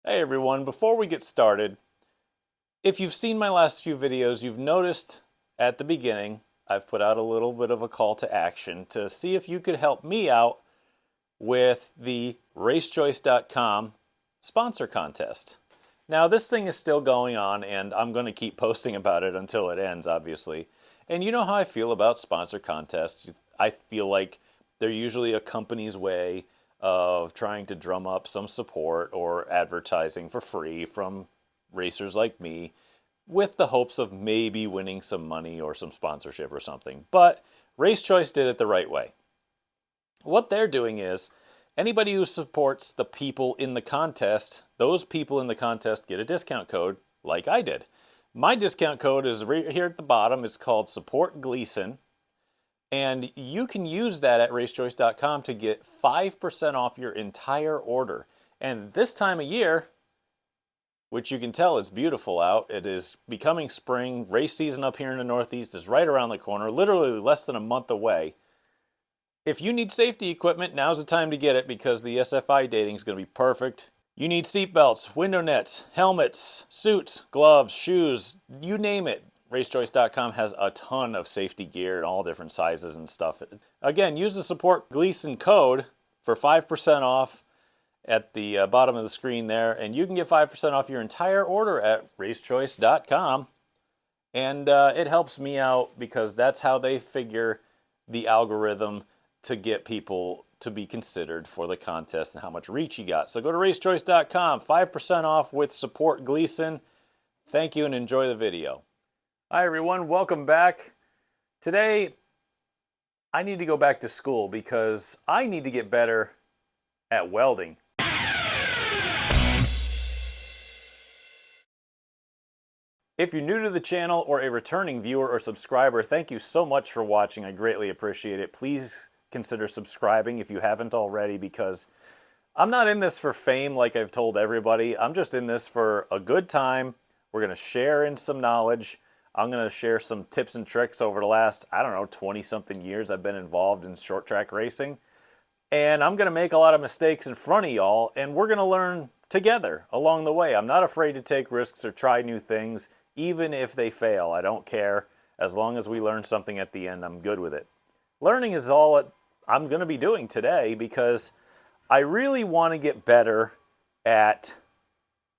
Hey everyone, before we get started, if you've seen my last few videos, you've noticed at the beginning I've put out a little bit of a call to action to see if you could help me out with the racechoice.com sponsor contest. Now this thing is still going on and I'm going to keep posting about it until it ends, obviously. And you know how I feel about sponsor contests. I feel like they're usually a company's way of trying to drum up some support or advertising for free from racers like me with the hopes of maybe winning some money or some sponsorship or something. But Race Choice did it the right way. What they're doing is anybody who supports the people in the contest, those people in the contest get a discount code like I did. My discount code is right here at the bottom. It's called Support Gleason. And you can use that at racechoice.com to get 5% off your entire order. And this time of year, which you can tell it's beautiful out, it is becoming spring. Race season up here in the Northeast is right around the corner, literally less than a month away. If you need safety equipment, now's the time to get it because the SFI dating is going to be perfect. You need seat belts, window nets, helmets, suits, gloves, shoes, you name it. Racechoice.com has a ton of safety gear in all different sizes and stuff. Again, use the Support Gleason code for 5% off at the bottom of the screen there, and you can get 5% off your entire order at racechoice.com. And it helps me out because that's how they figure the algorithm to get people to be considered for the contest and how much reach you got. So go to racechoice.com, 5% off with Support Gleason. Thank you and enjoy the video. Hi everyone, welcome back. Today, I need to go back to school because I need to get better at welding. If you're new to the channel or a returning viewer or subscriber, thank you so much for watching. I greatly appreciate it. Please consider subscribing if you haven't already because I'm not in this for fame like I've told everybody. I'm just in this for a good time. We're going to share in some knowledge. I'm going to share some tips and tricks over the last, 20-something years I've been involved in short track racing. And I'm going to make a lot of mistakes in front of y'all, and we're going to learn together along the way. I'm not afraid to take risks or try new things, even if they fail. I don't care. As long as we learn something at the end, I'm good with it. Learning is all I'm going to be doing today because I really want to get better at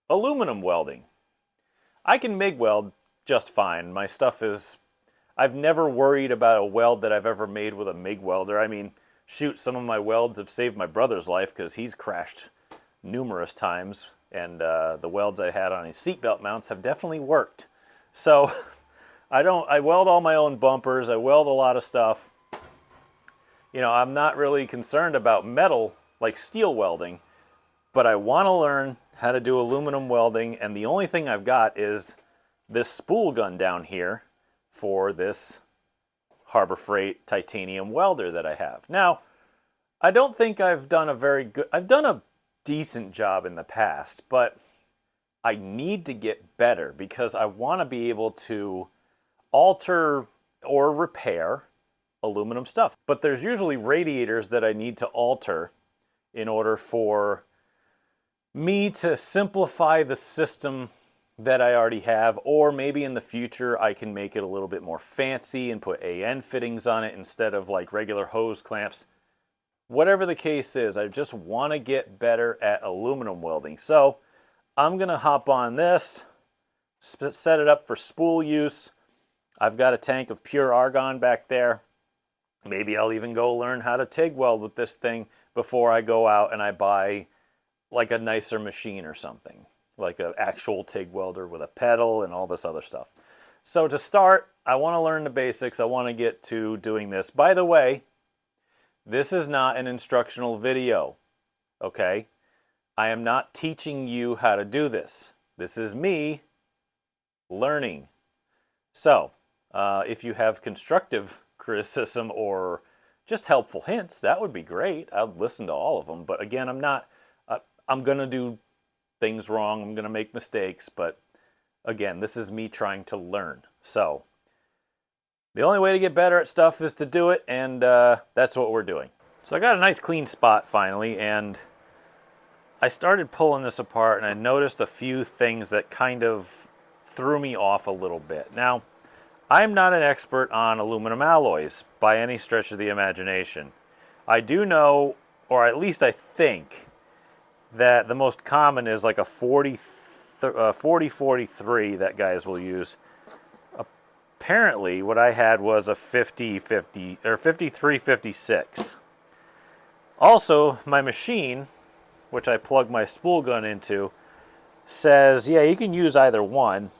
aluminum welding. I can MIG weld just fine. My stuff is, I've never worried about a weld that I've ever made with a MIG welder. I mean, shoot, some of my welds have saved my brother's life because he's crashed numerous times, and the welds I had on his seatbelt mounts have definitely worked. So I weld all my own bumpers, I weld a lot of stuff. You know, I'm not really concerned about metal like steel welding, but I want to learn how to do aluminum welding, and the only thing I've got is this spool gun down here for this Harbor Freight titanium welder that I have. Now, I don't think I've done a decent job in the past, but I need to get better because I want to be able to alter or repair aluminum stuff. But there's usually radiators that I need to alter in order for me to simplify the system that I already have, or maybe in the future I can make it a little bit more fancy and put AN fittings on it instead of like regular hose clamps. Whatever the case is, I just want to get better at aluminum welding. So I'm going to hop on this, set it up for spool use. I've got a tank of pure argon back there. Maybe I'll even go learn how to TIG weld with this thing before I go out and I buy like a nicer machine or something, like an actual TIG welder with a pedal and all this other stuff. So to start, I want to learn the basics. I want to get to doing this. By the way, this is not an instructional video, okay? I am not teaching you how to do this. This is me learning. So, if you have constructive criticism or just helpful hints, that would be great. I'll listen to all of them. But again, I'm going to do things wrong. I'm going to make mistakes. But again, this is me trying to learn. So the only way to get better at stuff is to do it. And that's what we're doing. So I got a nice clean spot finally. And I started pulling this apart and I noticed a few things that kind of threw me off a little bit. Now, I'm not an expert on aluminum alloys by any stretch of the imagination. I do know, or at least I think, that the most common is like a 4043 that guys will use. Apparently, what I had was a 5050 or 5356. Also, my machine, which I plug my spool gun into, says, yeah, you can use either one,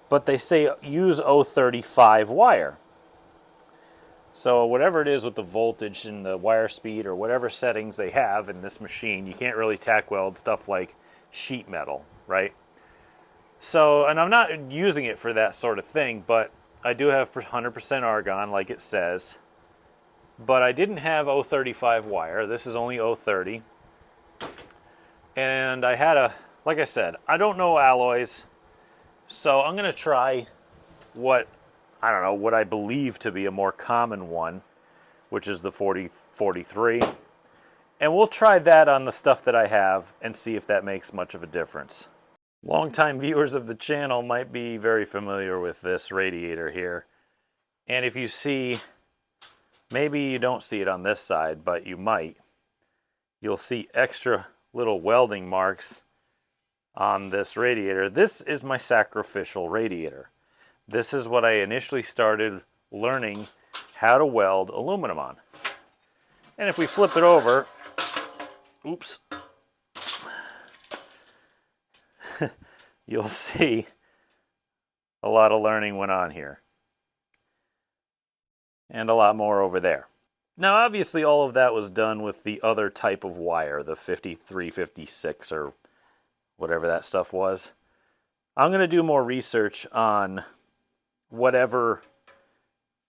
but they say use 035 wire. So whatever it is with the voltage and the wire speed or whatever settings they have in this machine, you can't really tack weld stuff like sheet metal, right? So, and I'm not using it for that sort of thing, but I do have 100% argon like it says. But I didn't have 035 wire. This is only 030. And I had like I said, I don't know alloys. So I'm going to try what I believe to be a more common one, which is the 4043. And we'll try that on the stuff that I have and see if that makes much of a difference. Longtime viewers of the channel might be very familiar with this radiator here. And if you see, maybe you don't see it on this side, but you might. You'll see extra little welding marks on this radiator. This is my sacrificial radiator. This is what I initially started learning how to weld aluminum on. And if we flip it over, oops, you'll see a lot of learning went on here. And a lot more over there. Now obviously all of that was done with the other type of wire, the 5356 or whatever that stuff was. I'm going to do more research on whatever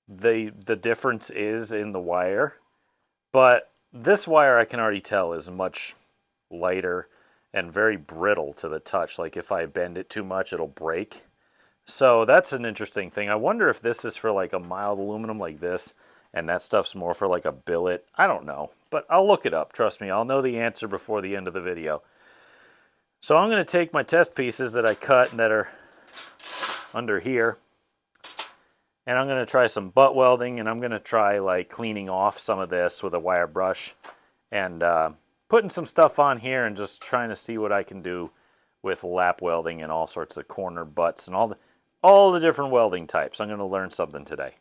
the difference is in the wire. But this wire I can already tell is much lighter and very brittle to the touch. Like if I bend it too much, it'll break. So that's an interesting thing. I wonder if this is for like a mild aluminum like this, and that stuff's more for like a billet. I don't know, but I'll look it up. Trust me, I'll know the answer before the end of the video. So I'm going to take my test pieces that I cut and that are under here, and I'm going to try some butt welding, and I'm going to try like cleaning off some of this with a wire brush and putting some stuff on here and just trying to see what I can do with lap welding and all sorts of corner butts and all the different welding types. I'm going to learn something today.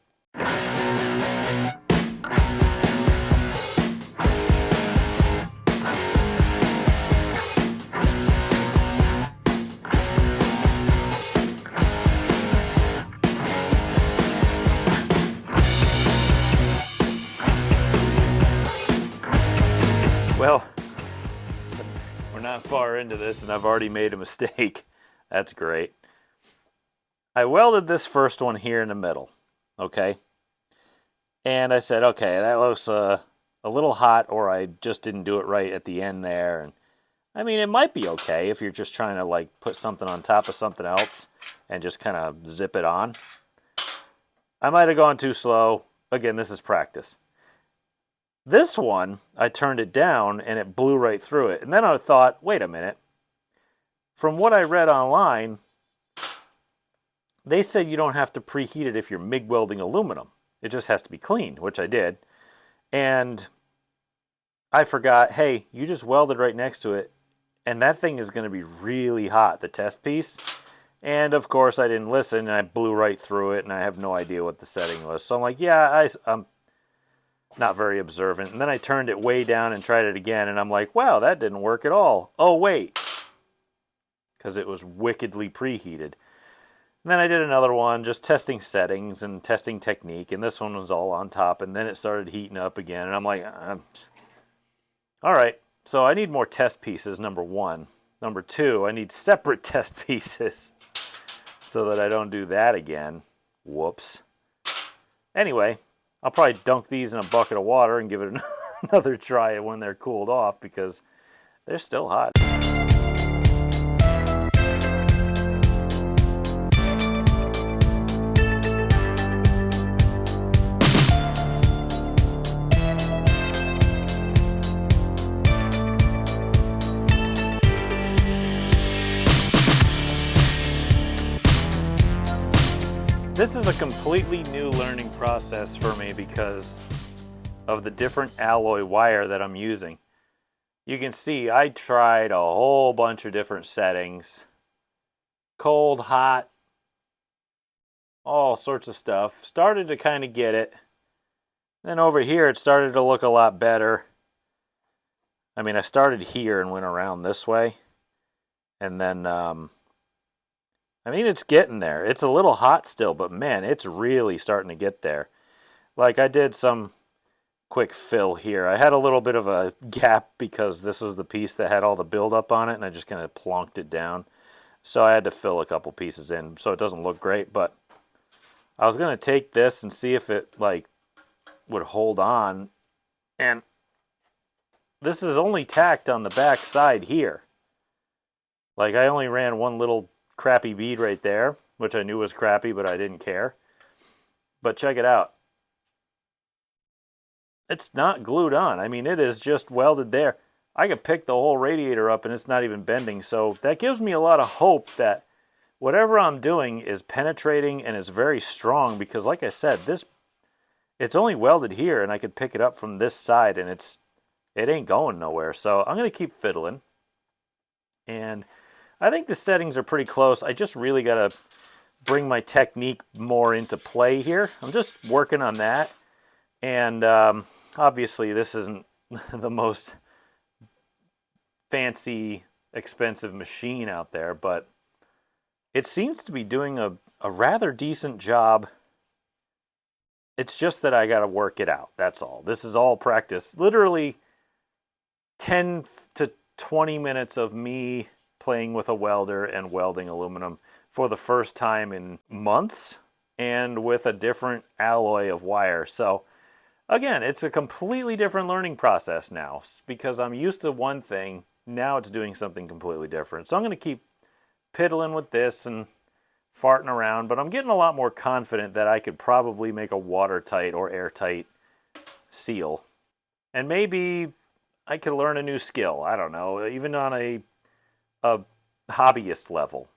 Well, we're not far into this and I've already made a mistake. That's great. I welded this first one here in the middle, okay? And I said, okay, that looks a little hot, or I just didn't do it right at the end there. And I mean, it might be okay if you're just trying to like put something on top of something else and just kind of zip it on. I might have gone too slow. Again, this is practice. This one, I turned it down and it blew right through it. And then I thought, wait a minute. From what I read online, they said you don't have to preheat it if you're MIG welding aluminum. It just has to be clean, which I did. And I forgot, hey, you just welded right next to it, and that thing is going to be really hot, the test piece. And of course, I didn't listen, and I blew right through it, and I have no idea what the setting was. So I'm like, yeah, I'm not very observant. And then I turned it way down and tried it again, and I'm like, wow, that didn't work at all. Oh, wait. Because it was wickedly preheated. And then I did another one, just testing settings and testing technique, and this one was all on top, and then it started heating up again, and I'm like, all right, so I need more test pieces, number one. Number two, I need separate test pieces so that I don't do that again. Whoops. Anyway, I'll probably dunk these in a bucket of water and give it another try when they're cooled off, because they're still hot. This is a completely new learning process for me because of the different alloy wire that I'm using. You can see I tried a whole bunch of different settings. Cold, hot, all sorts of stuff. Started to kind of get it. Then over here it started to look a lot better. I mean, I started here and went around this way. And then I mean, it's getting there. It's a little hot still, but man, it's really starting to get there. Like, I did some quick fill here. I had a little bit of a gap because this was the piece that had all the buildup on it, and I just kind of plonked it down. So I had to fill a couple pieces in, so it doesn't look great. But I was going to take this and see if it, like, would hold on. And this is only tacked on the back side here. Like, I only ran one little crappy bead right there, which I knew was crappy, but I didn't care. But check it out. It's not glued on. I mean, it is just welded there. I could pick the whole radiator up and it's not even bending. So that gives me a lot of hope that whatever I'm doing is penetrating and is very strong, because like I said, it's only welded here and I could pick it up from this side and it ain't going nowhere. So I'm going to keep fiddling. And I think the settings are pretty close. I just really got to bring my technique more into play here. I'm just working on that. And obviously this isn't the most fancy, expensive machine out there, but it seems to be doing a rather decent job. It's just that I got to work it out. That's all. This is all practice. Literally 10 to 20 minutes of me playing with a welder and welding aluminum for the first time in months, and with a different alloy of wire. So again, it's a completely different learning process now, because I'm used to one thing. Now it's doing something completely different. So I'm going to keep piddling with this and farting around, but I'm getting a lot more confident that I could probably make a watertight or airtight seal. And maybe I could learn a new skill. I don't know, even on a hobbyist level.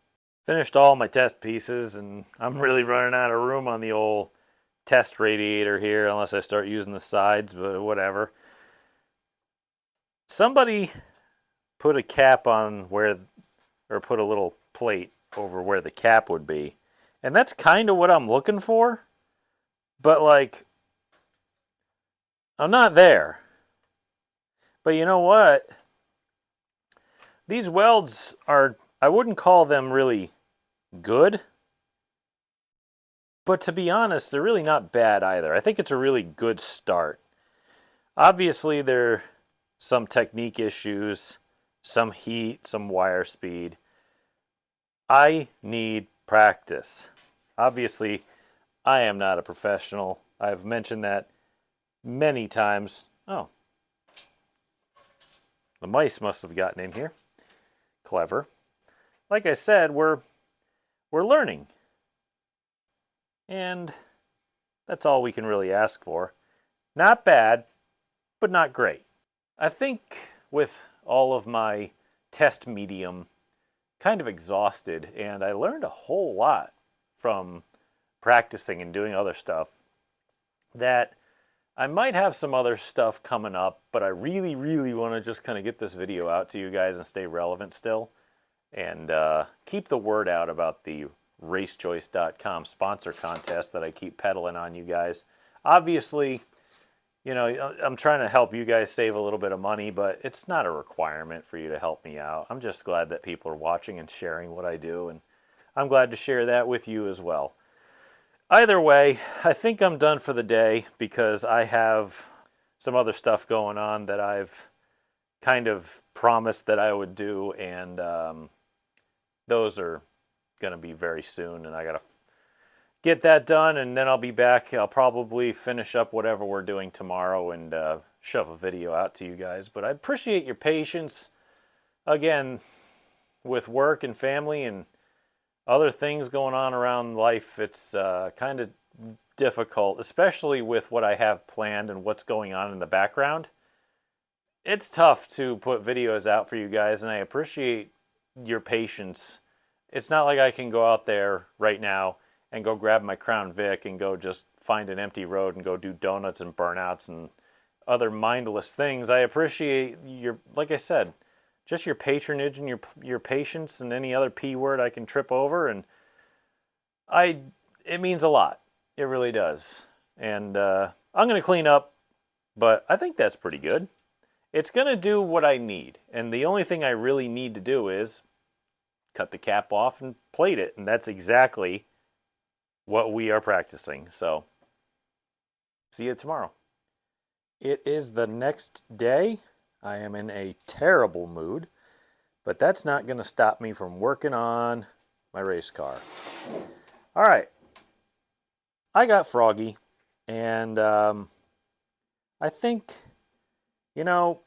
Finished all my test pieces, and I'm really running out of room on the old test radiator here unless I start using the sides, but whatever. Somebody put a cap on where, or put a little plate over where the cap would be, and that's kind of what I'm looking for, but like, I'm not there. But you know what? These welds are, I wouldn't call them really good, but to be honest, they're really not bad either. I think it's a really good start. Obviously, there are some technique issues, some heat, some wire speed. I need practice. Obviously, I am not a professional. I've mentioned that many times. Oh, the mice must have gotten in here. Clever. Like I said, we're learning. And that's all we can really ask for. Not bad, but not great. I think with all of my test medium kind of exhausted, and I learned a whole lot from practicing and doing other stuff, that I might have some other stuff coming up, but I really, really want to just kind of get this video out to you guys and stay relevant still, and keep the word out about the racechoice.com sponsor contest that I keep peddling on you guys. Obviously, you know, I'm trying to help you guys save a little bit of money, but it's not a requirement for you to help me out. I'm just glad that people are watching and sharing what I do, and I'm glad to share that with you as well. Either way, I think I'm done for the day, because I have some other stuff going on that I've kind of promised that I would do, and those are going to be very soon, and I got to get that done, and then I'll be back. I'll probably finish up whatever we're doing tomorrow and shove a video out to you guys. But I appreciate your patience. Again, with work and family and other things going on around life, it's kind of difficult, especially with what I have planned and what's going on in the background. It's tough to put videos out for you guys, and I appreciate your patience. It's not like I can go out there right now and go grab my Crown Vic and go just find an empty road and go do donuts and burnouts and other mindless things. I appreciate your, like I said, just your patronage and your patience and any other P word I can trip over, and it means a lot. It really does. And I'm going to clean up, but I think that's pretty good. It's going to do what I need, and the only thing I really need to do is cut the cap off and plate it, and that's exactly what we are practicing. So, see you tomorrow. It is the next day. I am in a terrible mood, but that's not going to stop me from working on my race car. All right. I got froggy, and I think, you know,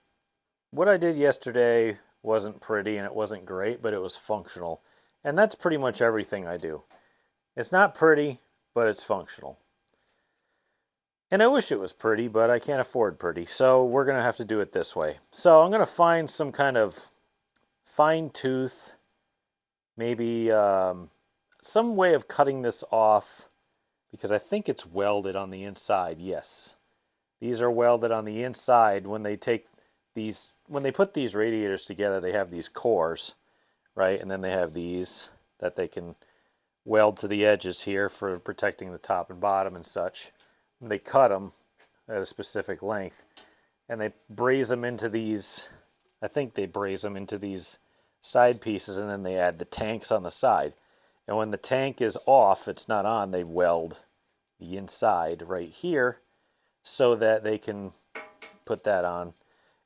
what I did yesterday wasn't pretty and it wasn't great, but it was functional. And that's pretty much everything I do. It's not pretty, but it's functional. And I wish it was pretty, but I can't afford pretty. So we're going to have to do it this way. So I'm going to find some kind of fine tooth, maybe some way of cutting this off, because I think it's welded on the inside. Yes. These are welded on the inside. When they put these radiators together, they have these cores, right? And then they have these that they can weld to the edges here for protecting the top and bottom and such. And they cut them at a specific length, and they braze them into these, I think they braze them into these side pieces, and then they add the tanks on the side. And when the tank is off, it's not on, they weld the inside right here so that they can put that on.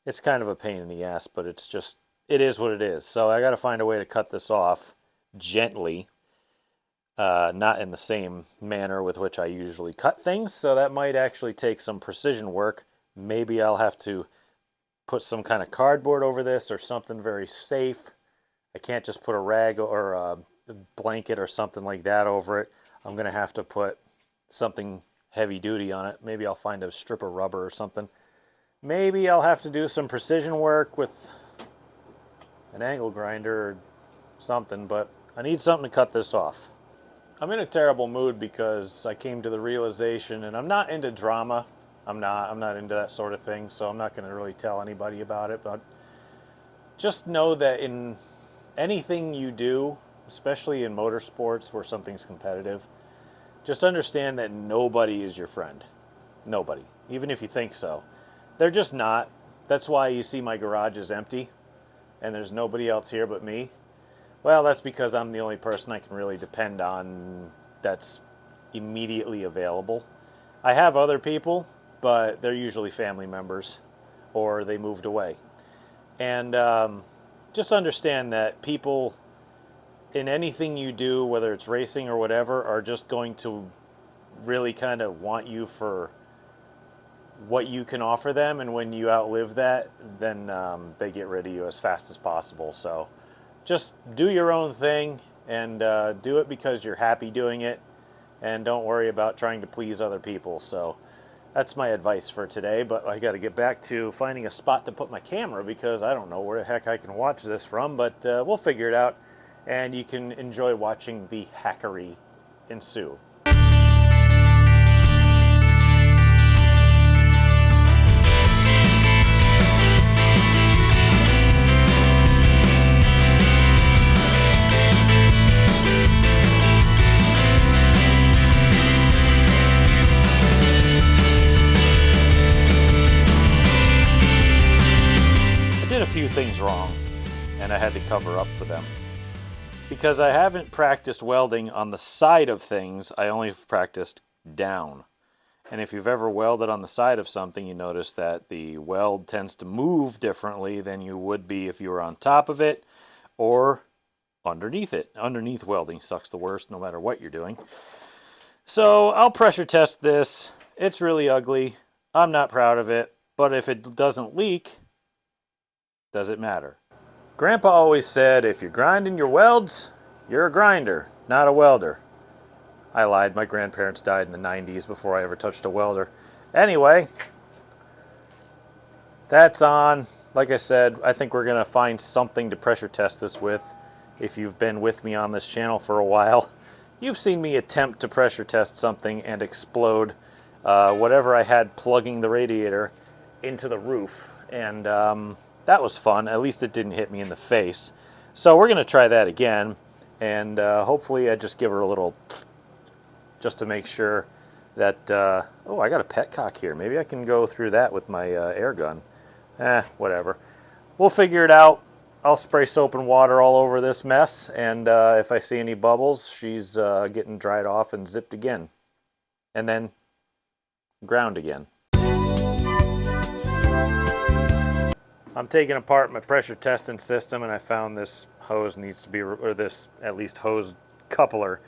It's kind of a pain in the ass, but it is what it is. So I got to find a way to cut this off gently, not in the same manner with which I usually cut things. So that might actually take some precision work. Maybe I'll have to put some kind of cardboard over this or something very safe. I can't just put a rag or a blanket or something like that over it. I'm going to have to put something heavy duty on it. Maybe I'll find a strip of rubber or something. Maybe I'll have to do some precision work with an angle grinder or something, but I need something to cut this off. I'm in a terrible mood because I came to the realization, and I'm not into drama. I'm not into that sort of thing, so I'm not going to really tell anybody about it, but just know that in anything you do, especially in motorsports where something's competitive, just understand that nobody is your friend. Nobody. Even if you think so. They're just not. That's why you see my garage is empty and there's nobody else here but me. Well, that's because I'm the only person I can really depend on that's immediately available. I have other people, but they're usually family members or they moved away. And just understand that people in anything you do, whether it's racing or whatever, are just going to really kind of want you for what you can offer them, and when you outlive that, then they get rid of you as fast as possible. So just do your own thing and do it because you're happy doing it, and don't worry about trying to please other people. So that's my advice for today, but I got to get back to finding a spot to put my camera because I don't know where the heck I can watch this from, but we'll figure it out, and you can enjoy watching the hackery ensue. Few things wrong, and I had to cover up for them because I haven't practiced welding on the side of things. I only practiced down, and if you've ever welded on the side of something, you notice that the weld tends to move differently than you would be if you were on top of it or underneath it. Underneath welding sucks the worst no matter what you're doing. So I'll pressure test this. It's really ugly. I'm not proud of it, but if it doesn't leak, does it matter? Grandpa always said, if you're grinding your welds, you're a grinder, not a welder. I lied. My grandparents died in the 90s before I ever touched a welder. Anyway, that's on. Like I said, I think we're going to find something to pressure test this with. If you've been with me on this channel for a while, You've seen me attempt to pressure test something and explode whatever I had plugging the radiator into the roof, and that was fun. At least it didn't hit me in the face. So we're going to try that again, and hopefully I just give her a little just to make sure that, oh, I got a petcock here. Maybe I can go through that with my air gun. Whatever. We'll figure it out. I'll spray soap and water all over this mess, and if I see any bubbles, she's getting dried off and zipped again. And then ground again. I'm taking apart my pressure testing system, and I found this hose needs to be, or this at least hose coupler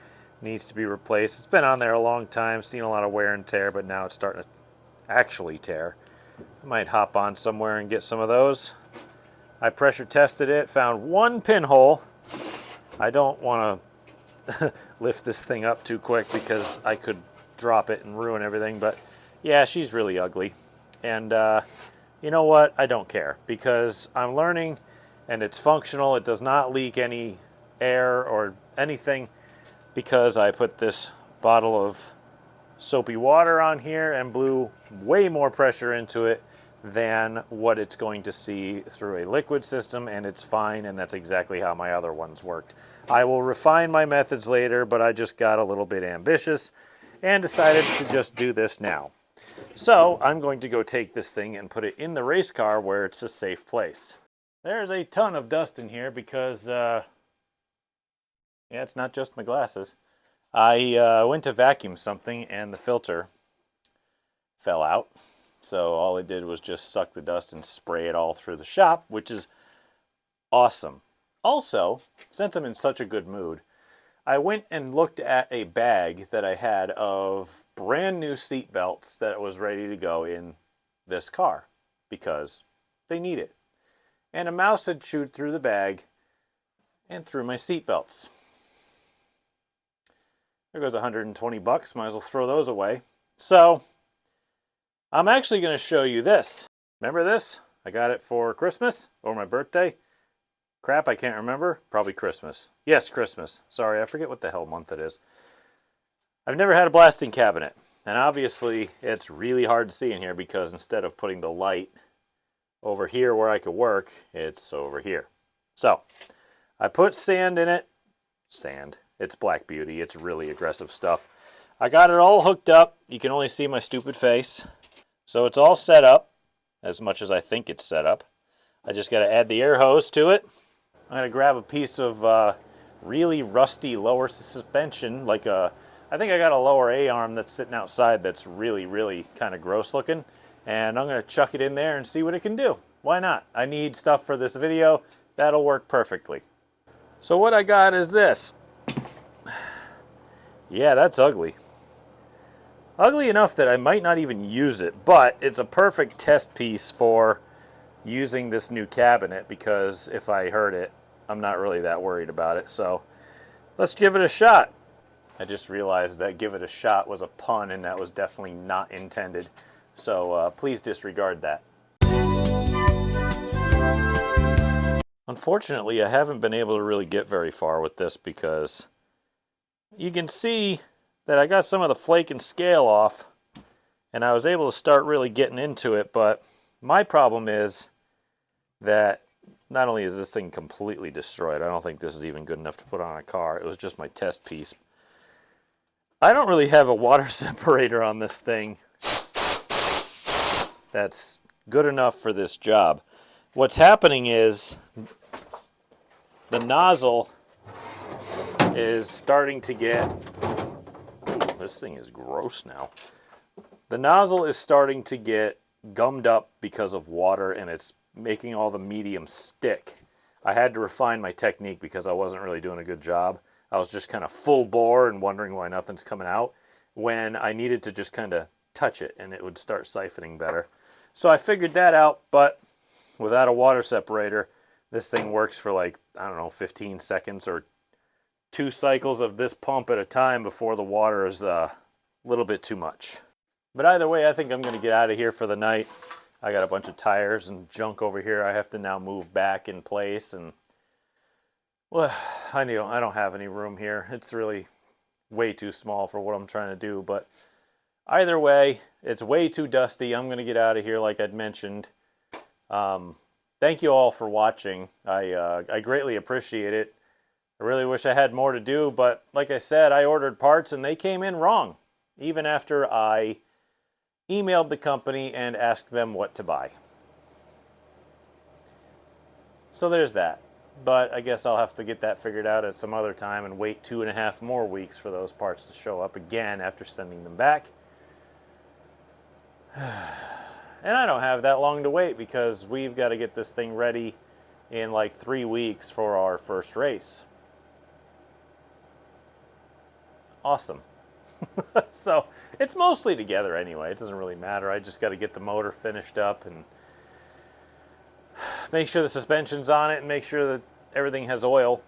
needs to be replaced. It's been on there a long time, seen a lot of wear and tear, but now it's starting to actually tear. I might hop on somewhere and get some of those. I pressure tested it, found one pinhole. I don't want to lift this thing up too quick because I could drop it and ruin everything, but yeah, she's really ugly. And you know what? I don't care because I'm learning and it's functional. It does not leak any air or anything because I put this bottle of soapy water on here and blew way more pressure into it than what it's going to see through a liquid system, and it's fine, and that's exactly how my other ones worked. I will refine my methods later, but I just got a little bit ambitious and decided to just do this now. So I'm going to go take this thing and put it in the race car where it's a safe place. There's a ton of dust in here because, yeah, it's not just my glasses. I went to vacuum something and the filter fell out. So all it did was just suck the dust and spray it all through the shop, which is awesome. Also, since I'm in such a good mood, I went and looked at a bag that I had of brand new seat belts that was ready to go in this car because they need it. And a mouse had chewed through the bag and through my seat belts. There goes 120 bucks. Might as well throw those away. So I'm actually going to show you this. Remember this? I got it for Christmas or my birthday. Crap, I can't remember. Probably Christmas. Yes, Christmas. Sorry, I forget what the hell month it is. I've never had a blasting cabinet. And obviously, it's really hard to see in here because instead of putting the light over here where I could work, it's over here. So, I put sand in it. Sand. It's Black Beauty. It's really aggressive stuff. I got it all hooked up. You can only see my stupid face. So it's all set up, as much as I think it's set up. I just got to add the air hose to it. I'm going to grab a piece of really rusty lower suspension, like I think I got a lower A-arm that's sitting outside that's really, really kind of gross looking. And I'm going to chuck it in there and see what it can do. Why not? I need stuff for this video. That'll work perfectly. So what I got is this. Yeah, that's ugly. Ugly enough that I might not even use it, but it's a perfect test piece for using this new cabinet because if I hurt it, I'm not really that worried about it. So let's give it a shot. I just realized that give it a shot was a pun and that was definitely not intended. So please disregard that. Unfortunately, I haven't been able to really get very far with this because you can see that I got some of the flake and scale off and I was able to start really getting into it, but my problem is that not only is this thing completely destroyed, I don't think this is even good enough to put on a car. It was just my test piece. I don't really have a water separator on this thing that's good enough for this job. What's happening is the nozzle is starting to get... Ooh, this thing is gross now. The nozzle is starting to get gummed up because of water and it's making all the medium stick. I had to refine my technique because I wasn't really doing a good job. I was just kind of full bore and wondering why nothing's coming out when I needed to just kind of touch it and it would start siphoning better. So I figured that out, but without a water separator, this thing works for like, I don't know, 15 seconds or 2 cycles of this pump at a time before the water is a little bit too much. But either way, I think I'm going to get out of here for the night. I got a bunch of tires and junk over here I have to now move back in place, and well, I don't have any room here. It's really way too small for what I'm trying to do. But either way, it's way too dusty. I'm going to get out of here like I'd mentioned. Thank you all for watching. I greatly appreciate it. I really wish I had more to do, but like I said, I ordered parts and they came in wrong, even after I emailed the company and asked them what to buy. So there's that. But I guess I'll have to get that figured out at some other time and wait 2.5 more weeks for those parts to show up again after sending them back. And I don't have that long to wait because we've got to get this thing ready in like 3 weeks for our first race. Awesome. So it's mostly together anyway. It doesn't really matter. I just got to get the motor finished up and make sure the suspension's on it and make sure that everything has oil.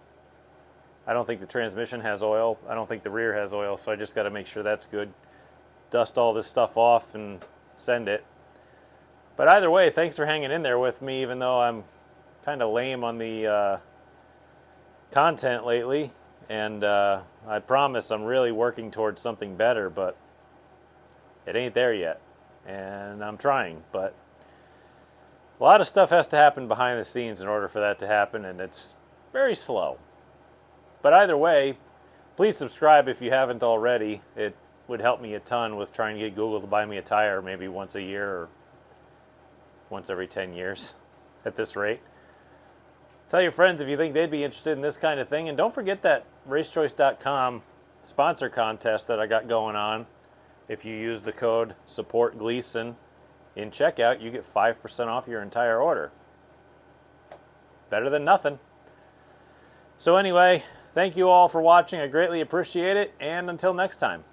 I don't think the transmission has oil. I don't think the rear has oil, so I just got to make sure that's good. Dust all this stuff off and send it. But either way, thanks for hanging in there with me, even though I'm kind of lame on the content lately. And I promise I'm really working towards something better, but it ain't there yet. And I'm trying, but a lot of stuff has to happen behind the scenes in order for that to happen, and it's very slow. But either way, please subscribe if you haven't already. It would help me a ton with trying to get Google to buy me a tire maybe once a year or once every 10 years at this rate. Tell your friends if you think they'd be interested in this kind of thing. And don't forget that racechoice.com sponsor contest that I got going on. If you use the code SupportGleason in checkout, you get 5% off your entire order. Better than nothing. So anyway, thank you all for watching. I greatly appreciate it. And until next time.